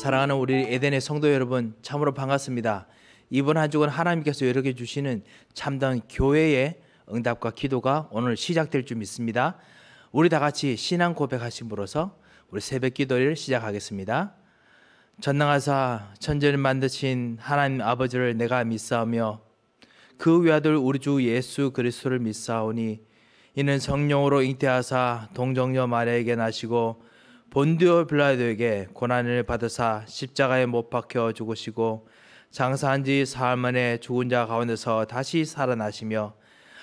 사랑하는 우리 에덴의 성도 여러분, 참으로 반갑습니다. 이번 한 주간 하나님께서 여러분에게 주시는 참다운 교회의 응답과 기도가 오늘 시작될 줄 믿습니다. 우리 다 같이 신앙 고백하심으로써 우리 새벽 기도를 시작하겠습니다. 전능하사 천지를 만드신 하나님 아버지를 내가 믿사오며 그 외아들 우리 주 예수 그리스도를 믿사오니 이는 성령으로 잉태하사 동정녀 마리아에게 나시고 본디오 빌라도에게 고난을 받으사 십자가에 못 박혀 죽으시고 장사한 지 사흘 만에 죽은 자 가운데서 다시 살아나시며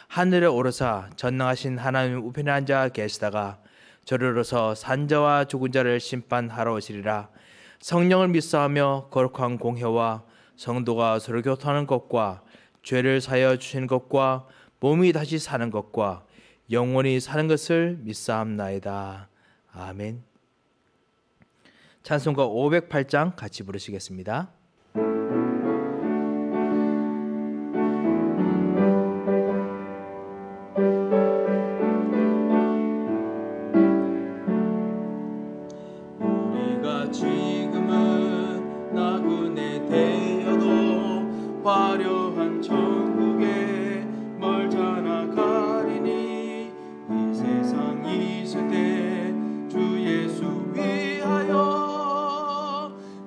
하늘에 오르사 전능하신 하나님 우편에 앉아 계시다가 저리로서 산자와 죽은 자를 심판하러 오시리라. 성령을 믿사하며 거룩한 공회와 성도가 서로 교통하는 것과 죄를 사하여 주시는 것과 몸이 다시 사는 것과 영원히 사는 것을 믿사옵나이다. 아멘. 찬송가 508장 같이 부르시겠습니다. 우리가 지금은 나그네 되어도 화려한 천국에 멀잖아 가리니 이 세상 있을 때 주 예수 위하여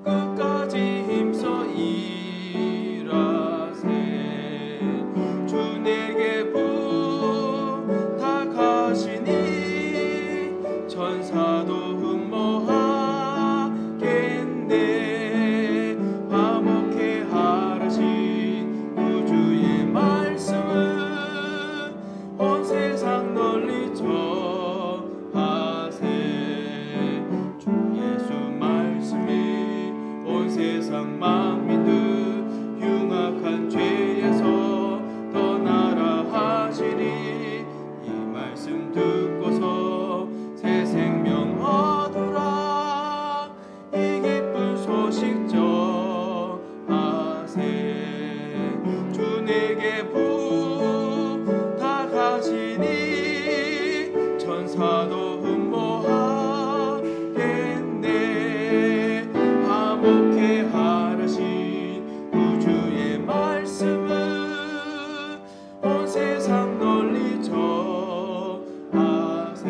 끝까지 힘써 일하세. 주 내게 부탁하시니 천사도 흠모하겠네. 화목해 하라신 우주의 말씀은 온 세상 널리 전하세. 주 예수 말씀이 온 세상 만민들 흉악한 죄에서 떠나라 하시니 이 말씀 듣고서 새 생명 얻으라. 이 기쁜 소식 전하세. 주 내게 부탁하시니 천사도 흠모하겠네. 화목해 하라신 우주의 말씀은 온 세상 널리 전하세.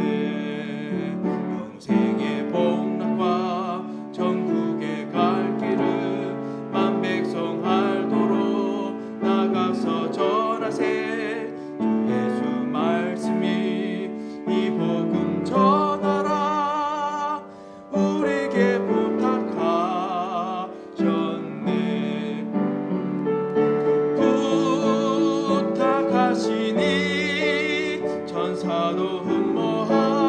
영생의 복락과 천국에 갈 길은 만백성 알도록 나가서 전하세. 주 예수 말씀이 이 복음 전하라. 우리에게 부탁하셨네. 부탁하시니 천사도 흠모하겠네.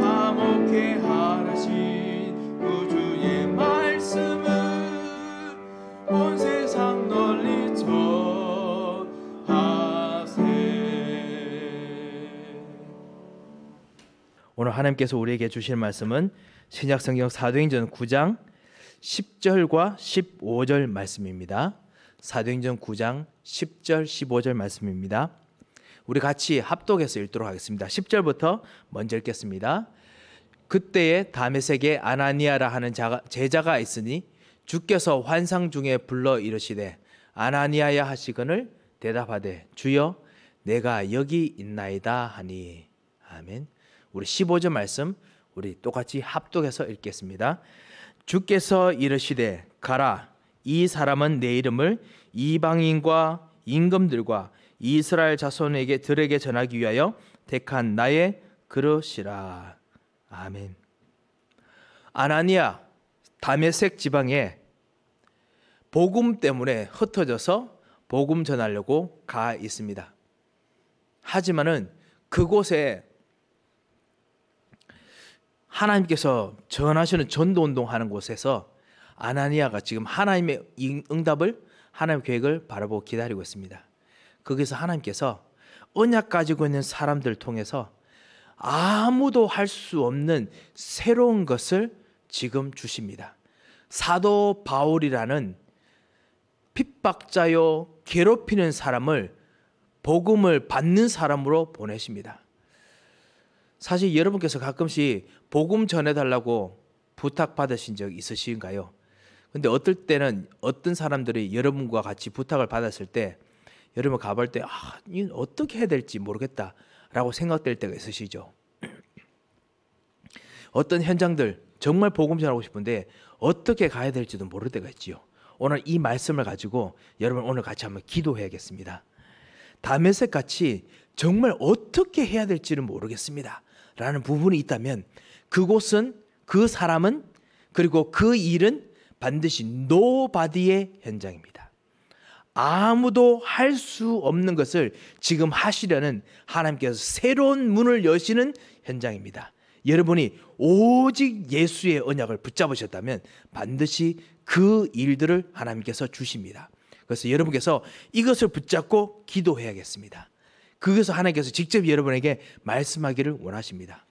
화목해 하라신 우주의 말씀은 온 세상 널리 전하세. 오늘 하나님께서 우리에게 주실 말씀은 신약성경 사도행전 9장 10절과 15절 말씀입니다. 사도행전 9장 10절 15절 말씀입니다. 우리 같이 합독해서 읽도록 하겠습니다. 10절부터 먼저 읽겠습니다. 그때에 다메섹에 아나니아라 하는 제자가 있으니 주께서 환상 중에 불러 이르시되 아나니아야 하시거늘 대답하되 주여 내가 여기 있나이다 하니. 아멘. 우리 15절 말씀 우리 똑같이 합독해서 읽겠습니다. 주께서 이르시되 가라. 이 사람은 내 이름을 이방인과 임금들과 이스라엘 자손에게 들에게 전하기 위하여 택한 나의 그릇이라. 아멘. 아나니아 다메섹 지방에 복음 때문에 흩어져서 복음 전하려고 가 있습니다. 하지만은 그곳에 하나님께서 전하시는 전도운동 하는 곳에서 아나니아가 지금 하나님의 응답을, 하나님의 계획을 바라보고 기다리고 있습니다. 거기서 하나님께서 언약 가지고 있는 사람들 통해서 아무도 할 수 없는 새로운 것을 지금 주십니다. 사도 바울이라는 핍박자요 괴롭히는 사람을 복음을 받는 사람으로 보내십니다. 사실 여러분께서 가끔씩 복음 전해달라고 부탁받으신 적 있으신가요? 근데 어떨 때는 어떤 사람들이 여러분과 같이 부탁을 받았을 때 여러분 가볼 때 이건 어떻게 해야 될지 모르겠다라고 생각될 때가 있으시죠? 어떤 현장들 정말 복음 전하고 싶은데 어떻게 가야 될지도 모를 때가 있지요. 오늘 이 말씀을 가지고 여러분 오늘 같이 한번 기도해야겠습니다. 다메섹 같이 정말 어떻게 해야 될지는 모르겠습니다 라는 부분이 있다면 그곳은, 그 사람은, 그리고 그 일은 반드시 노바디의 현장입니다. 아무도 할 수 없는 것을 지금 하시려는 하나님께서 새로운 문을 여시는 현장입니다. 여러분이 오직 예수의 언약을 붙잡으셨다면 반드시 그 일들을 하나님께서 주십니다. 그래서 여러분께서 이것을 붙잡고 기도해야겠습니다. 그것을 하나님께서 직접 여러분에게 말씀하기를 원하십니다.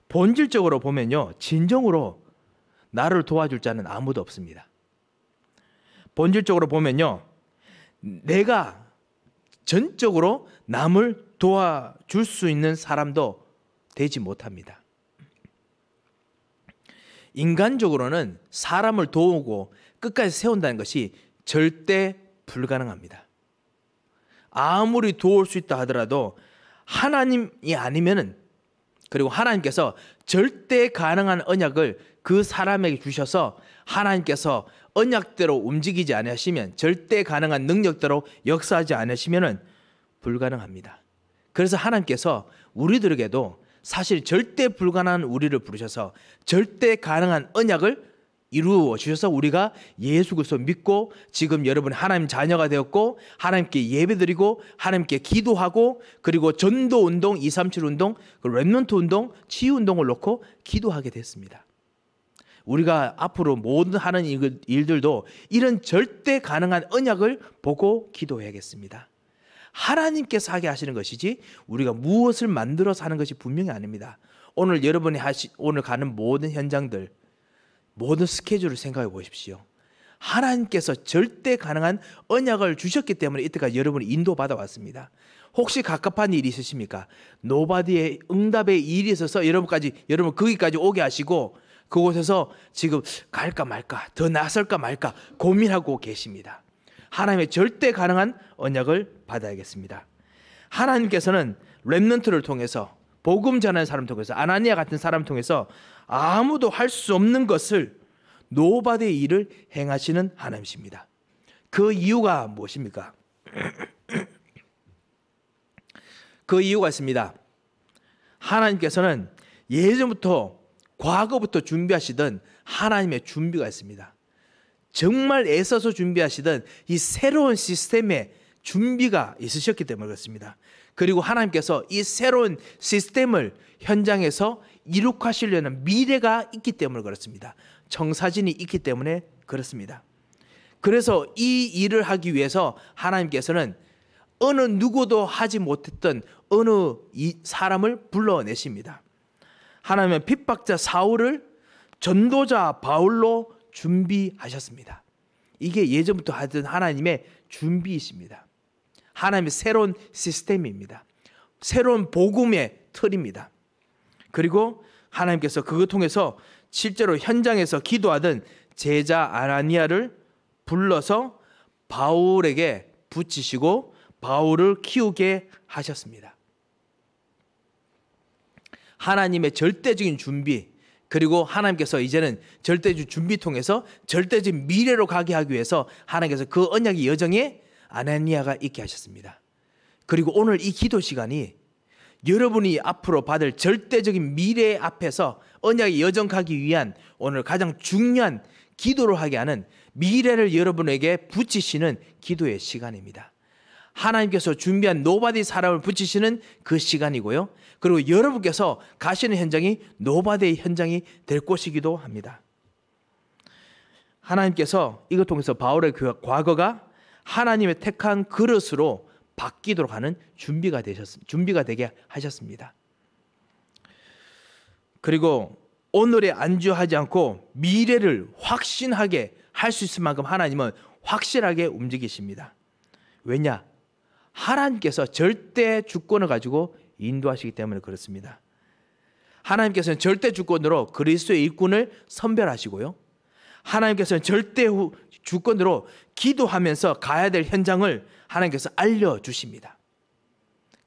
본질적으로 보면요, 진정으로 나를 도와줄 자는 아무도 없습니다. 본질적으로 보면요, 내가 전적으로 남을 도와줄 수 있는 사람도 되지 못합니다. 인간적으로는 사람을 도우고 끝까지 세운다는 것이 절대 불가능합니다. 아무리 도울 수 있다 하더라도 하나님이 아니면은, 그리고 하나님께서 절대 가능한 언약을 그 사람에게 주셔서 하나님께서 언약대로 움직이지 않으시면, 절대 가능한 능력대로 역사하지 않으시면은 불가능합니다. 그래서 하나님께서 우리들에게도 사실 절대 불가능한 우리를 부르셔서 절대 가능한 언약을 이루어 주셔서 우리가 예수 그리스도 믿고 지금 여러분 하나님 자녀가 되었고 하나님께 예배드리고 하나님께 기도하고 그리고 전도 운동, 237 운동, 렘넌트 운동, 치유 운동을 놓고 기도하게 됐습니다. 우리가 앞으로 모든 하는 일들도 이런 절대 가능한 언약을 보고 기도해야겠습니다. 하나님께서 하게 하시는 것이지 우리가 무엇을 만들어서 하는 것이 분명히 아닙니다. 오늘 여러분이 오늘 가는 모든 현장들, 모든 스케줄을 생각해 보십시오. 하나님께서 절대 가능한 언약을 주셨기 때문에 이때까지 여러분이 인도받아 왔습니다. 혹시 갑갑한 일이 있으십니까? 노바디의 응답의 일이 있어서 여러분 거기까지 오게 하시고 그곳에서 지금 갈까 말까, 더 나설까 말까 고민하고 계십니다. 하나님의 절대 가능한 언약을 받아야겠습니다. 하나님께서는 렘넌트를 통해서, 복음 전하는 사람을 통해서, 아나니아 같은 사람을 통해서 아무도 할 수 없는 것을, 노바디의 일을 행하시는 하나님이십니다. 그 이유가 무엇입니까? 그 이유가 있습니다. 하나님께서는 예전부터, 과거부터 준비하시던 하나님의 준비가 있습니다. 정말 애써서 준비하시던 이 새로운 시스템의 준비가 있으셨기 때문에 그렇습니다. 그리고 하나님께서 이 새로운 시스템을 현장에서 이룩하시려는 미래가 있기 때문에 그렇습니다. 청사진이 있기 때문에 그렇습니다. 그래서 이 일을 하기 위해서 하나님께서는 어느 누구도 하지 못했던 어느 사람을 불러내십니다. 하나님은 핍박자 사울을 전도자 바울로 준비하셨습니다. 이게 예전부터 하던 하나님의 준비이십니다. 하나님의 새로운 시스템입니다. 새로운 복음의 틀입니다. 그리고 하나님께서 그것 통해서 실제로 현장에서 기도하던 제자 아나니아를 불러서 바울에게 붙이시고 바울을 키우게 하셨습니다. 하나님의 절대적인 준비, 그리고 하나님께서 이제는 절대적 준비 통해서 절대적인 미래로 가게 하기 위해서 하나님께서 그 언약의 여정에 아나니아가 있게 하셨습니다. 그리고 오늘 이 기도 시간이 여러분이 앞으로 받을 절대적인 미래 앞에서 언약의 여정 가기 위한 오늘 가장 중요한 기도를 하게 하는, 미래를 여러분에게 붙이시는 기도의 시간입니다. 하나님께서 준비한 노바디 사람을 붙이시는 그 시간이고요. 그리고 여러분께서 가시는 현장이 노바디의 현장이 될 곳이기도 합니다. 하나님께서 이것 통해서 바울의 그 과거가 하나님의 택한 그릇으로 바뀌도록 하는 준비가 되게 하셨습니다. 그리고 오늘에 안주하지 않고 미래를 확신하게 할 수 있을 만큼 하나님은 확실하게 움직이십니다. 왜냐? 하나님께서 절대 주권을 가지고 인도하시기 때문에 그렇습니다. 하나님께서는 절대 주권으로 그리스도의 일꾼을 선별하시고요. 하나님께서는 절대 주권으로 기도하면서 가야 될 현장을 하나님께서 알려주십니다.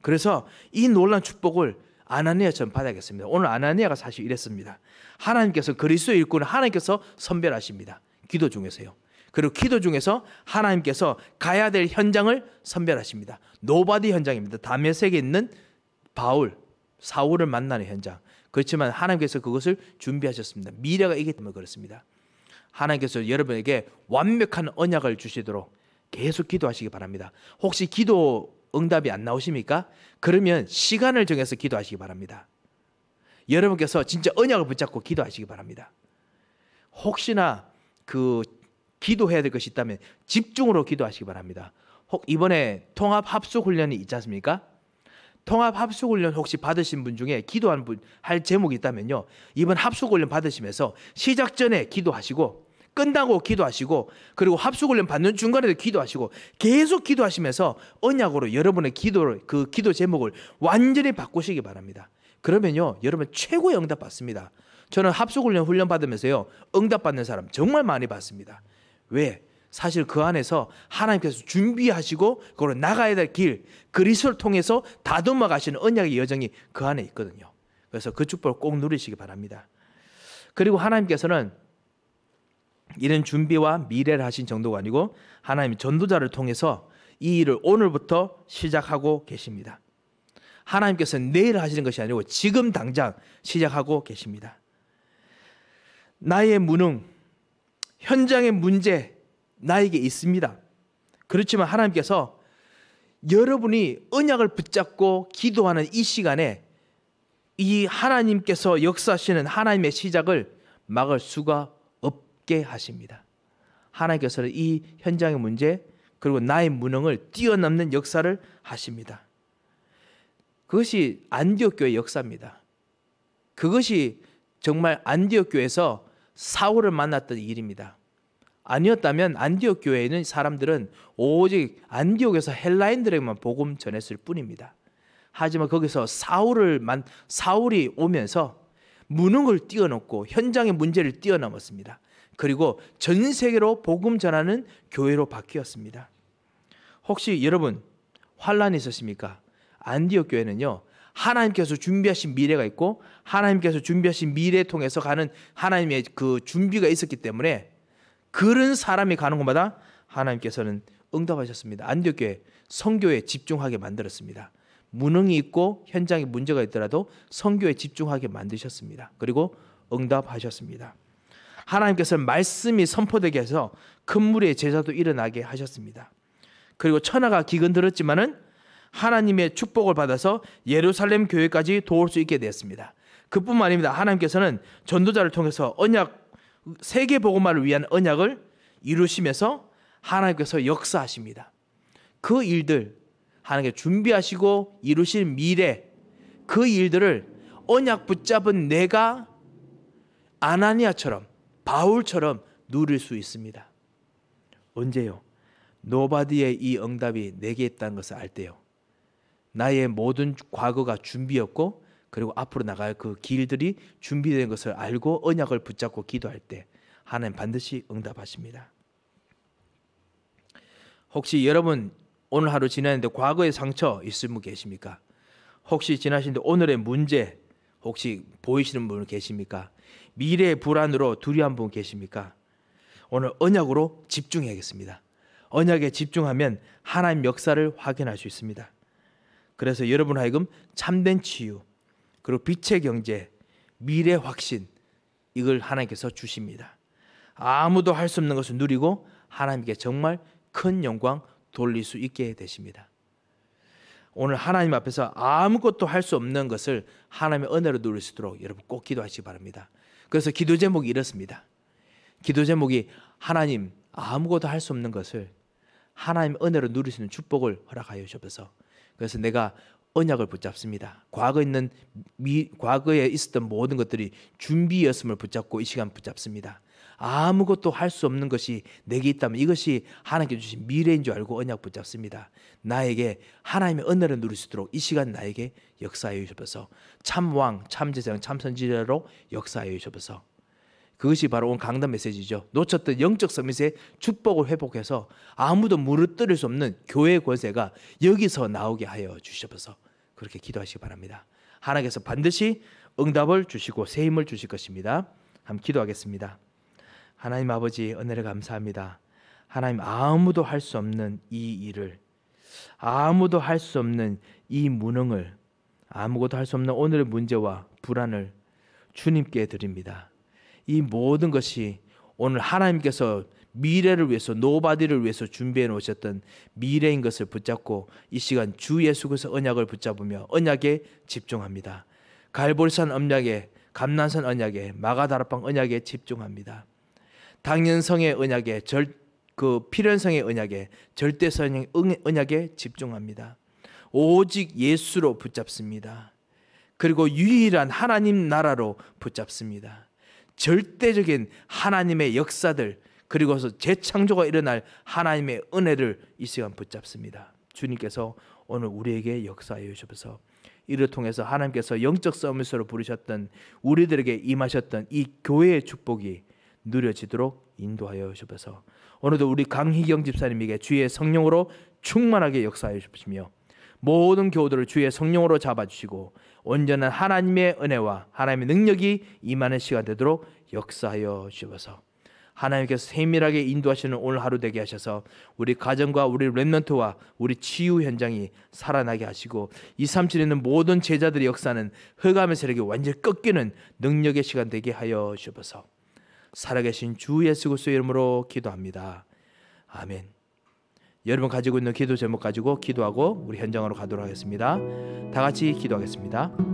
그래서 이 놀라운 축복을 아나니아처럼 받아야겠습니다. 오늘 아나니아가 사실 이랬습니다. 하나님께서 그리스도의 일꾼을 하나님께서 선별하십니다. 기도 중에서요. 그리고 기도 중에서 하나님께서 가야 될 현장을 선별하십니다. 노바디 현장입니다. 다메섹에 있는 사울을 만나는 현장. 그렇지만 하나님께서 그것을 준비하셨습니다. 미래가 있기 때문에 그렇습니다. 하나님께서 여러분에게 완벽한 언약을 주시도록 계속 기도하시기 바랍니다. 혹시 기도 응답이 안 나오십니까? 그러면 시간을 정해서 기도하시기 바랍니다. 여러분께서 진짜 언약을 붙잡고 기도하시기 바랍니다. 혹시나 기도해야 될 것이 있다면 집중으로 기도하시기 바랍니다. 이번에 통합합숙훈련이 있지 않습니까? 통합합숙훈련 혹시 받으신 분 중에 기도하는 분 할 제목이 있다면요, 이번 합숙훈련 받으시면서 시작 전에 기도하시고 끝나고 기도하시고 그리고 합숙훈련 받는 중간에도 기도하시고 계속 기도하시면서 언약으로 여러분의 기도 제목을 완전히 바꾸시기 바랍니다. 그러면요 여러분 최고의 응답 받습니다. 저는 합숙훈련 훈련 받으면서요 응답 받는 사람 정말 많이 봤습니다. 왜? 사실 그 안에서 하나님께서 준비하시고 그걸 나가야 될 길, 그리스도를 통해서 다듬어 가시는 언약의 여정이 그 안에 있거든요. 그래서 그 축복을 꼭 누리시기 바랍니다. 그리고 하나님께서는 이런 준비와 미래를 하신 정도가 아니고 하나님 전도자를 통해서 이 일을 오늘부터 시작하고 계십니다. 하나님께서는 내일 하시는 것이 아니고 지금 당장 시작하고 계십니다. 나의 무능, 현장의 문제 나에게 있습니다. 그렇지만 하나님께서 여러분이 언약을 붙잡고 기도하는 이 시간에 이 하나님께서 역사하시는 하나님의 시작을 막을 수가 없게 하십니다. 하나님께서는 이 현장의 문제 그리고 나의 무능을 뛰어넘는 역사를 하십니다. 그것이 안디옥 교회의 역사입니다. 그것이 정말 안디옥 교회에서 사울을 만났던 일입니다. 아니었다면 안디옥 교회에 있는 사람들은 오직 안디옥에서 헬라인들에게만 복음 전했을 뿐입니다. 하지만 거기서 사울이 오면서 무능을 뛰어넘고 현장의 문제를 뛰어넘었습니다. 그리고 전 세계로 복음 전하는 교회로 바뀌었습니다. 혹시 여러분 환란이 있으십니까? 안디옥 교회는요 하나님께서 준비하신 미래가 있고 하나님께서 준비하신 미래를 통해서 가는 하나님의 그 준비가 있었기 때문에 그런 사람이 가는 곳마다 하나님께서는 응답하셨습니다. 안디옥 교회 선교에 집중하게 만들었습니다. 무능이 있고 현장에 문제가 있더라도 선교에 집중하게 만드셨습니다. 그리고 응답하셨습니다. 하나님께서는 말씀이 선포되게 해서 큰 무리의 제자도 일어나게 하셨습니다. 그리고 천하가 기근 들었지만은 하나님의 축복을 받아서 예루살렘 교회까지 도울 수 있게 되었습니다. 그뿐만 아닙니다. 하나님께서는 전도자를 통해서 세계 복음화를 위한 언약을 이루시면서 하나님께서 역사하십니다. 그 일들 하나님께 준비하시고 이루실 미래 그 일들을 언약 붙잡은 내가 아나니아처럼 바울처럼 누릴 수 있습니다. 언제요? 노바디의 이 응답이 내게 있다는 것을 알 때요. 나의 모든 과거가 준비였고 그리고 앞으로 나갈 그 길들이 준비된 것을 알고 언약을 붙잡고 기도할 때 하나님 반드시 응답하십니다. 혹시 여러분 오늘 하루 지났는데 과거의 상처 있을 분 계십니까? 혹시 지나시는데 오늘의 문제 혹시 보이시는 분 계십니까? 미래의 불안으로 두려운 분 계십니까? 오늘 언약으로 집중해야겠습니다. 언약에 집중하면 하나님 역사를 확인할 수 있습니다. 그래서 여러분 하여금 참된 치유 그리고 빛의 경제, 미래 확신 이걸 하나님께서 주십니다. 아무도 할 수 없는 것을 누리고 하나님께 정말 큰 영광 돌릴 수 있게 되십니다. 오늘 하나님 앞에서 아무것도 할 수 없는 것을 하나님의 은혜로 누릴 수 있도록 여러분 꼭 기도하시기 바랍니다. 그래서 기도 제목이 이렇습니다. 기도 제목이 하나님 아무것도 할 수 없는 것을 하나님 은혜로 누릴 수 있는 축복을 허락하여 주셔서 그래서 내가 언약을 붙잡습니다. 과거에 있었던 모든 것들이 준비였음을 붙잡고 이 시간 붙잡습니다. 아무것도 할 수 없는 것이 내게 있다면 이것이 하나님께 주신 미래인 줄 알고 언약 붙잡습니다. 나에게 하나님의 은혜를 누릴 수 있도록 이 시간 나에게 역사하여 주셔서 참왕, 참제장, 참선지자로 역사하여 주셔서 그것이 바로 오늘 강단 메시지죠. 놓쳤던 영적 서밋의 축복을 회복해서 아무도 무너뜨릴 수 없는 교회의 권세가 여기서 나오게 하여 주셔서 그렇게 기도하시기 바랍니다. 하나님께서 반드시 응답을 주시고 새 힘을 주실 것입니다. 한번 기도하겠습니다. 하나님 아버지 은혜를 감사합니다. 하나님 아무도 할 수 없는 이 일을, 아무도 할 수 없는 이 무능을, 아무것도 할 수 없는 오늘의 문제와 불안을 주님께 드립니다. 이 모든 것이 오늘 하나님께서 미래를 위해서 노바디를 위해서 준비해 놓으셨던 미래인 것을 붙잡고 이 시간 주 예수 그리스도 언약을 붙잡으며 언약에 집중합니다. 갈보리산 언약에, 감난산 언약에, 마가다락방 언약에 집중합니다. 당연성의 언약에, 필연성의 언약에, 절대성의 언약에 집중합니다. 오직 예수로 붙잡습니다. 그리고 유일한 하나님 나라로 붙잡습니다. 절대적인 하나님의 역사들, 그리고서 재창조가 일어날 하나님의 은혜를 이 시간 붙잡습니다. 주님께서 오늘 우리에게 역사하여 주셔서 이를 통해서 하나님께서 영적 서밋으로 부르셨던 우리들에게 임하셨던 이 교회의 축복이 누려지도록 인도하여 주셔서 오늘도 우리 강희경 집사님에게 주의 성령으로 충만하게 역사하여 주시며 모든 교우들을 주의 성령으로 잡아주시고 온전한 하나님의 은혜와 하나님의 능력이 임하는 시간 되도록 역사하여 주셔서 하나님께서 세밀하게 인도하시는 오늘 하루 되게 하셔서 우리 가정과 우리 렘넌트와 우리 치유 현장이 살아나게 하시고 237에 있는 모든 제자들의 역사는 흑암의 세력이 완전히 꺾이는 능력의 시간 되게 하여 주셔서 살아계신 주 예수 그리스도의 이름으로 기도합니다. 아멘. 여러분 가지고 있는 기도 제목 가지고 기도하고 우리 현장으로 가도록 하겠습니다. 다 같이 기도하겠습니다.